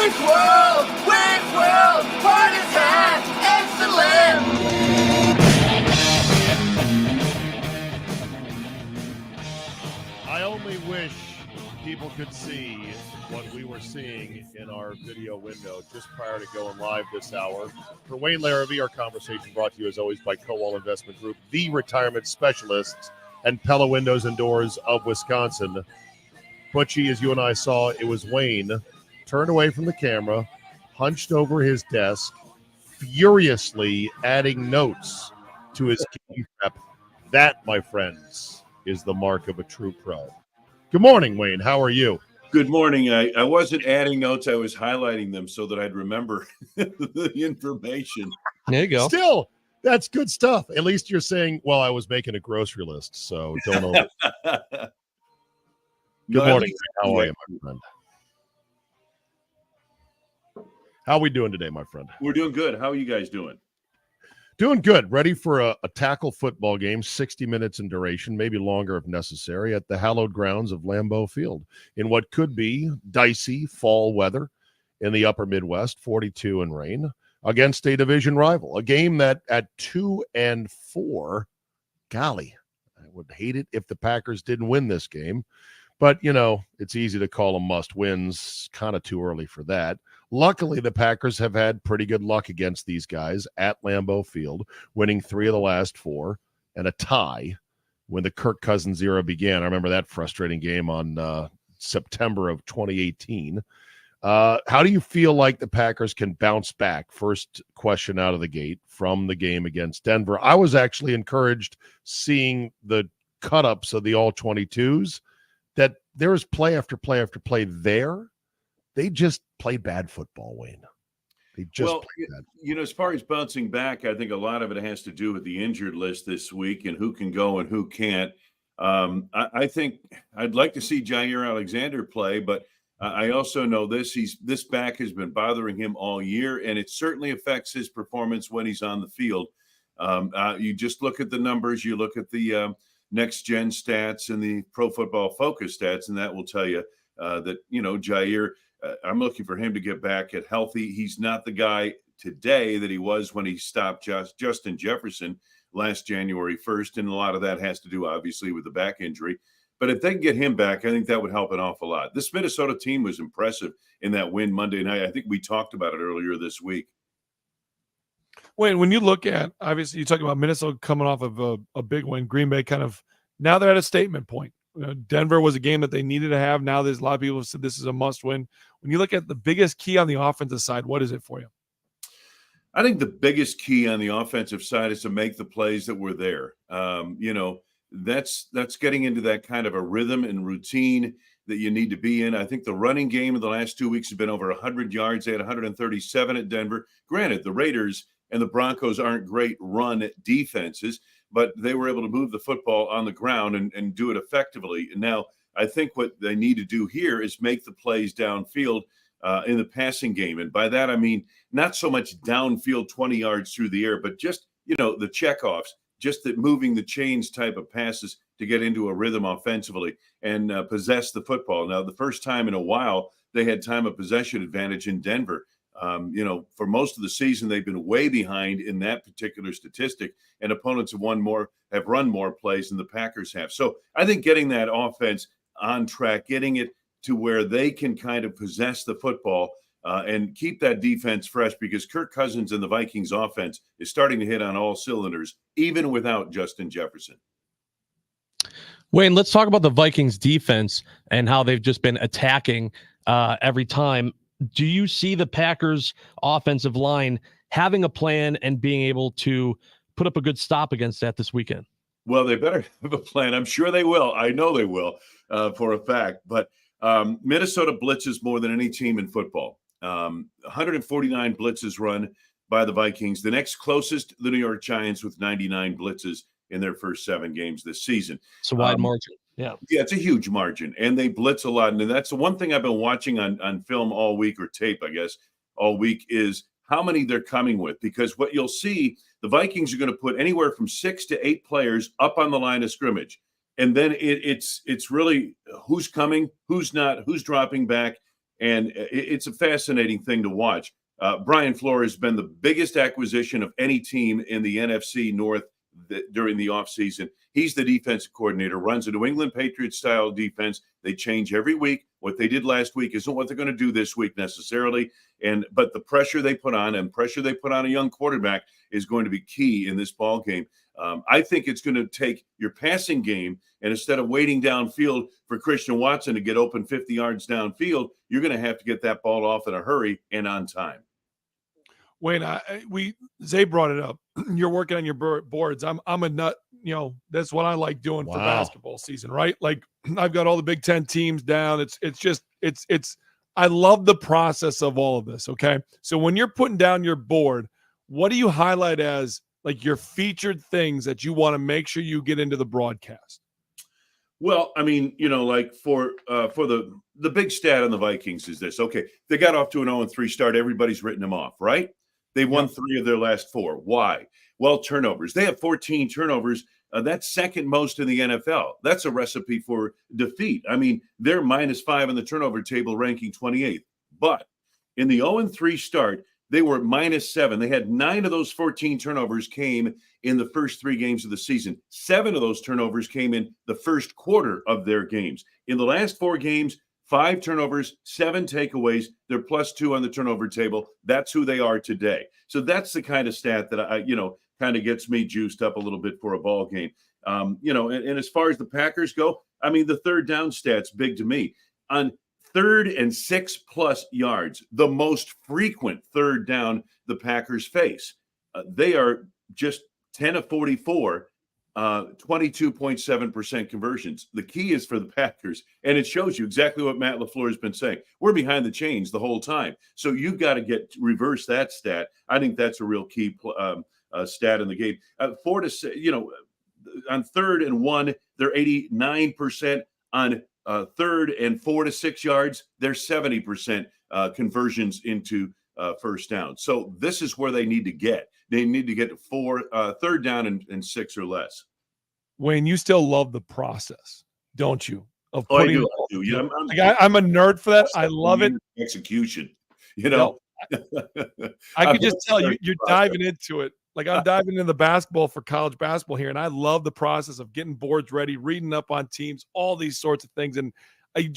Wayne's World, party's high, excellent. I only wish people could see what we were seeing in our video window just prior to going live this hour. For Wayne Larrivee, our conversation brought to you as always by Kowal Investment Group, the retirement specialists, and Pella Windows and Doors of Wisconsin. Butchie, as you and I saw, it was Wayne turned away from the camera, hunched over his desk, furiously adding notes to his key prep. That, my friends, is the mark of a true pro. Good morning, Wayne. How are you? Good morning. I wasn't adding notes. I was highlighting them so that I'd remember the information. There you go. Still, that's good stuff. At least you're saying, well, I was making a grocery list, so don't over. Good morning. How are you, my friend? How are we doing today, my friend? We're doing good. How are you guys doing? Doing good. Ready for a tackle football game, 60 minutes in duration, maybe longer if necessary, at the hallowed grounds of Lambeau Field in what could be dicey fall weather in the upper Midwest, 42 and rain, against a division rival. A game that at 2-4, golly, I would hate it if the Packers didn't win this game. But, you know, it's easy to call them must-wins. Kind of too early for that. Luckily, the Packers have had pretty good luck against these guys at Lambeau Field, winning 3 of the last 4 and a tie when the Kirk Cousins era began. I remember that frustrating game on September of 2018. How do you feel like the Packers can bounce back? First question out of the gate from the game against Denver. I was actually encouraged seeing the cut-ups of the all-22s, that there was play after play after play there. They just played bad football, Wayne. They just played bad. You know, as far as bouncing back, I think a lot of it has to do with the injured list this week and who can go and who can't. I think I'd like to see Jair Alexander play, but I also know this back has been bothering him all year, and it certainly affects his performance when he's on the field. You just look at the numbers, you look at the next gen stats and the Pro Football Focus stats, and that will tell you that, you know, Jair, I'm looking for him to get back at healthy. He's not the guy today that he was when he stopped Justin Jefferson last January 1st, and a lot of that has to do, obviously, with the back injury. But if they can get him back, I think that would help an awful lot. This Minnesota team was impressive in that win Monday night. I think we talked about it earlier this week. Wayne, when you look at, obviously, you talk about Minnesota coming off of a big win. Green Bay kind of, now they're at a statement point. Denver was a game that they needed to have. Now there's a lot of people who said this is a must win. When you look at the biggest key on the offensive side, what is it for you? I think the biggest key on the offensive side is to make the plays that were there. You know, that's getting into that kind of a rhythm and routine that you need to be in. I think the running game in the last 2 weeks has been over 100 yards. They had 137 at Denver. Granted, the Raiders and the Broncos aren't great run defenses, but they were able to move the football on the ground and do it effectively. And now I think what they need to do here is make the plays downfield in the passing game. And by that, I mean, not so much downfield 20 yards through the air, but just, you know, the checkoffs, just that moving the chains type of passes to get into a rhythm offensively and possess the football. Now, the first time in a while, they had time of possession advantage in Denver. You know, for most of the season, they've been way behind in that particular statistic, and opponents have run more plays than the Packers have. So I think getting that offense on track, getting it to where they can kind of possess the football and keep that defense fresh, because Kirk Cousins and the Vikings offense is starting to hit on all cylinders, even without Justin Jefferson. Wayne, let's talk about the Vikings defense and how they've just been attacking every time. Do you see the Packers offensive line having a plan and being able to put up a good stop against that this weekend? Well, they better have a plan. I'm sure they will. I know they will for a fact. But Minnesota blitzes more than any team in football. 149 blitzes run by the Vikings. The next closest, the New York Giants, with 99 blitzes in their first 7 games this season. It's a wide margin. Yeah, it's a huge margin, and they blitz a lot. And that's the one thing I've been watching on film all week, or tape, I guess, all week, is how many they're coming with. Because what you'll see, the Vikings are going to put anywhere from 6 to 8 players up on the line of scrimmage. And then it's really who's coming, who's not, who's dropping back. And it's a fascinating thing to watch. Brian Flores has been the biggest acquisition of any team in the NFC North during the offseason. He's the defensive coordinator, runs a New England Patriots-style defense. They change every week. What they did last week isn't what they're going to do this week necessarily. But the pressure they put on a young quarterback is going to be key in this ball game. I think it's going to take your passing game, and instead of waiting downfield for Christian Watson to get open 50 yards downfield, you're going to have to get that ball off in a hurry and on time. Wayne, Zay brought it up. You're working on your boards. I'm a nut. That's what I like doing for basketball season, right? Like I've got all the Big Ten teams down. I love the process of all of this. Okay. So when you're putting down your board, what do you highlight as like your featured things that you want to make sure you get into the broadcast? Well, I mean, like for the big stat on the Vikings is this. Okay, they got off to an 0-3 start. Everybody's written them off, right? They won 3 of their last 4. Why? Well, turnovers. They have 14 turnovers. That's second most in the NFL. That's a recipe for defeat. I mean, they're -5 in the turnover table, ranking 28th. But in the 0-3 start, they were -7. They had 9 of those 14 turnovers came in the first 3 games of the season. 7 of those turnovers came in the first quarter of their games. In the last 4 games, 5 turnovers, 7 takeaways. They're +2 on the turnover table. That's who they are today. So that's the kind of stat that I kind of gets me juiced up a little bit for a ball game. And as far as the Packers go, I mean, the third down stat's big to me. On 3rd and 6+ yards, the most frequent third down the Packers face. They are just 10 of 44, 22.7% conversions. The key is for the Packers, and it shows you exactly what Matt LaFleur has been saying. We're behind the chains the whole time. So you've got to reverse that stat. I think that's a real key stat in the game. 4 to 6, on 3rd and 1, they're 89%. On 3rd and 4 to 6 yards, they're 70% conversions into first down. So this is where they need to get. They need to get to 3rd down and 6 or less. Wayne, you still love the process, don't you? Of I putting, do. Yeah, I'm a nerd for that. I love it. Execution. I could just tell you're diving into it. Like I'm diving into the basketball for college basketball here, and I love the process of getting boards ready, reading up on teams, all these sorts of things. And I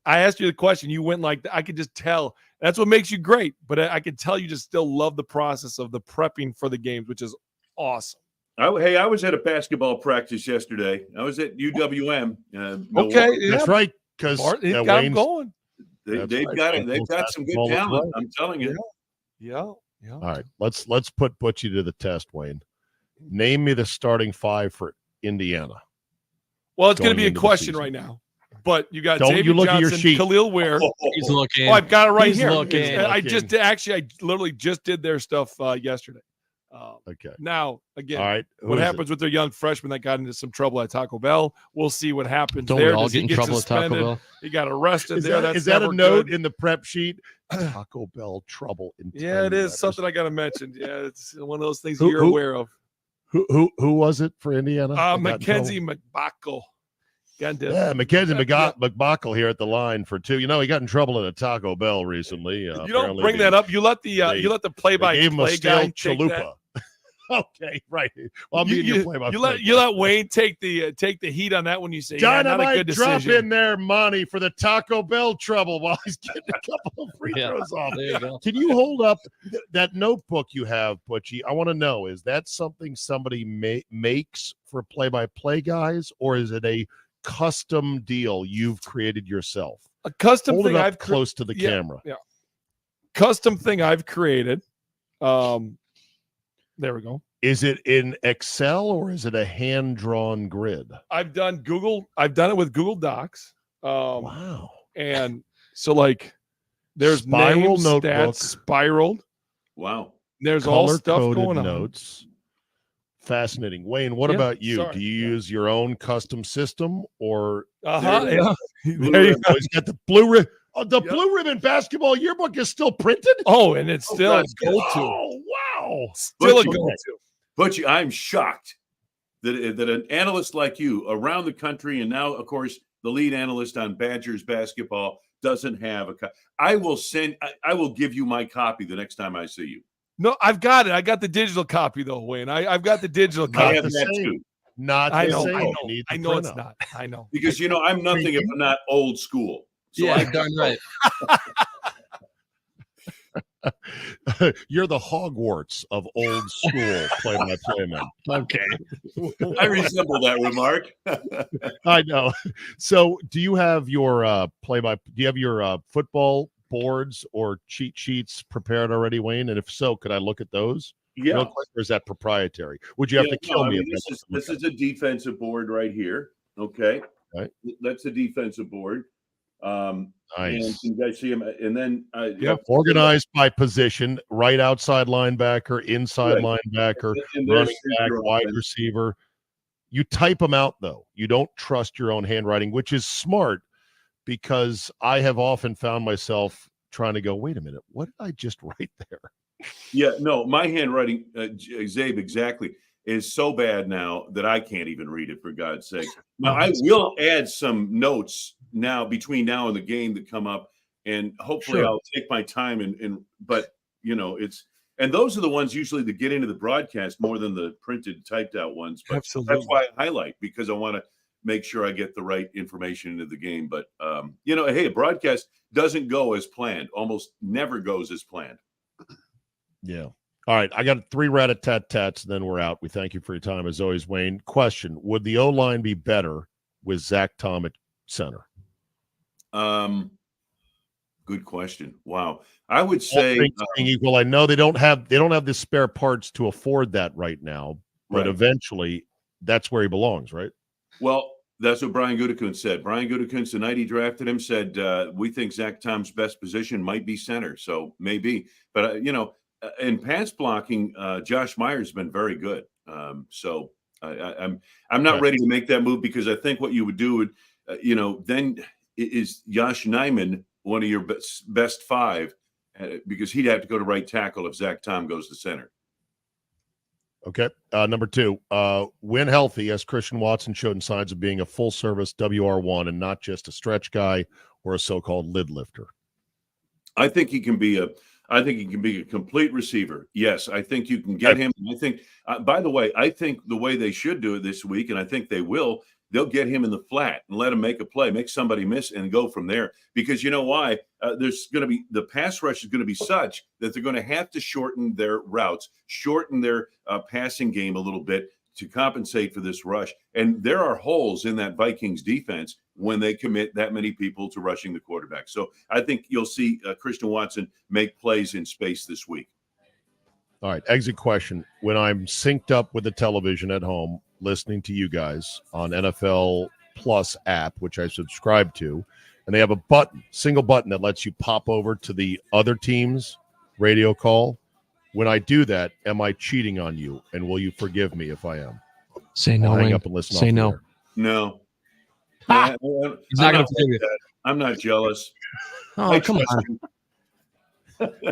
asked you the question, you went like, I could just tell. That's what makes you great. But I could tell you just still love the process of the prepping for the games, which is awesome. I was at a basketball practice yesterday. I was at UWM. Okay, That's right. Because got them going. They've got some good talent. Right. I'm telling you. Yeah. All right, let's put Butchie to the test, Wayne. Name me the starting 5 for Indiana. Well, it's going to be a question right now. But you got Don't David you look Johnson, at your sheet. Khalil Ware. He's looking. Oh, I've got it right He's here. Looking. I literally just did their stuff yesterday. Okay. Now, again, all right. What happens with their young freshman that got into some trouble at Taco Bell? We'll see what happens Don't there. we all get in trouble at Taco Bell? He got arrested Is there. Is that a note in the prep sheet? Taco Bell trouble. Yeah, it is something I got to mention. Yeah, it's one of those things you're aware of. Who was it for Indiana? Mackenzie McBackle. Yeah, Mackenzie McBackle here at the line for 2. He got in trouble at a Taco Bell recently. You don't bring that up. You let the play-by-play guy take that. Okay, right. Well, you let Wayne take the heat on that when you say Dynamite drop in there money for the Taco Bell trouble while he's getting a couple of free throws off. There you go. Can you hold up that notebook you have, Butchie? I want to know, is that something somebody makes for play-by-play guys, or is it a custom deal you've created yourself? A custom hold thing it up I've close to the camera. Yeah. Custom thing I've created. There we go. Is it in Excel or is it a hand-drawn grid? I've done it with Google Docs. Wow. And so there's Spiral names, notebook. stats, spiraled. Wow. There's all stuff going on. Notes. Fascinating. Wayne, what about you? Sorry. Do you use your own custom system or There you go. He's got the blue ribbon. Oh, the blue ribbon basketball yearbook is still printed? Oh, and it's still a go-to. Oh, wow. Still a go-to. Butchie, I'm shocked that an analyst like you around the country and now, of course, the lead analyst on Badgers basketball, doesn't have a copy. I will give you my copy the next time I see you. No, I've got it. I got the digital copy though, Wayne. I've got the digital I copy. have that too. Not I the know, same. I know, You need I the know it's printout. not. I know. Because I'm nothing if I'm not old school. So Yeah, I darn right. You're the Hogwarts of old school play-by-play men. Okay. I resemble that remark. I know. So, do you have your do you have your football boards or cheat sheets prepared already, Wayne? And if so, could I look at those? Yeah. Real quick, or is that proprietary? Would you have to kill me? This is a defensive board right here. Okay. Right. That's a defensive board. And Nice. you guys see him, and then Organized by position: right outside linebacker, inside Right. linebacker, And there's running back, your wide offense. receiver. You type them out though. You don't trust your own handwriting, which is smart because I have often found myself trying to go, wait a minute, what did I just write there? Yeah, no, my handwriting, Czabe, exactly, is so bad now that I can't even read it, for God's sake. Now, I will add some notes now between now and the game that come up, and hopefully Sure. I'll take my time but and those are the ones usually that get into the broadcast more than the printed, typed out ones. But Absolutely. that's why I highlight, because I want to make sure I get the right information into the game. But, hey, a broadcast doesn't go as planned, almost never goes as planned. Yeah. All right. I got 3 rat-a-tat-tats, and then we're out. We thank you for your time, as always, Wayne. Question: would the O-line be better with Zach Tom at center? Good question. Wow. I would say All things being equal, I know they don't have the spare parts to afford that right now, but Right. eventually that's where he belongs, right? well, that's what Brian Gutekunst said. Brian Gutekunst, the night he drafted him, said, we think Zach Tom's best position might be center. So maybe, but in pass blocking, Josh Meyer's been very good. So I'm not Right. ready to make that move, because I think what you would do would, then is Josh Nijman one of your best 5, because he'd have to go to right tackle if Zach Tom goes to center. Okay. Number 2, when healthy, as Christian Watson showed in signs of being a full-service WR1 and not just a stretch guy or a so-called lid lifter. I think he can be a complete receiver. Yes, I think you can get him. I think, by the way, I think the way they should do it this week, and I think they'll get him in the flat and let him make a play, make somebody miss, and go from there. Because you know why? There's going to be, the pass rush is going to be such that they're going to have to shorten their routes, shorten their passing game a little bit to compensate for this rush. And there are holes in that Vikings defense when they commit that many people to rushing the quarterback. So I think you'll see Christian Watson make plays in space this week. All right. Exit question: when I'm synced up with the television at home, listening to you guys on NFL Plus app, which I subscribe to, and they have a single button that lets you pop over to the other team's radio call. When I do that, am I cheating on you? And will you forgive me if I am? Say no, I'll hang Wayne. up and listen. Say off the no. air. No. Ah! I'm He's not going not to forgive you. I'm not jealous. Oh, come on.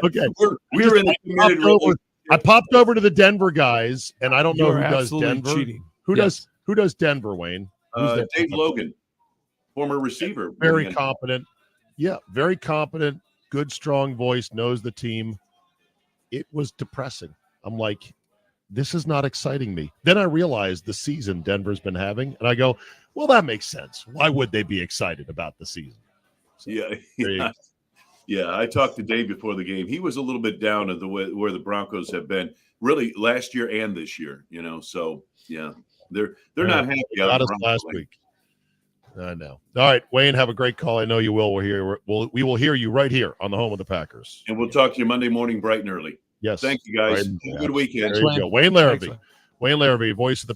Okay. We're in the committed relationship. I popped over to the Denver guys, and I don't know You're who does absolutely Denver. cheating. Who Yes. does Denver, Wayne? Who's their Dave backup? Logan, former receiver. Very competent. Yeah, very competent, good, strong voice, knows the team. It was depressing. I'm like, this is not exciting me. Then I realized the season Denver's been having, and I go, well, that makes sense. Why would they be excited about the season? So, Yeah. there you go. Yeah, I talked to Dave before the game. He was a little bit down at the way where the Broncos have been really last year and this year, So yeah, they're not happy. Got us last week. I know. All right, Wayne, have a great call. I know you will. We will hear you right here on the home of the Packers. And we'll talk to you Monday morning bright and early. Yes. Thank you, guys. Right. Have a good weekend. There you go. Wayne Larrivee. Thanks, man. Wayne Larrivee, voice of the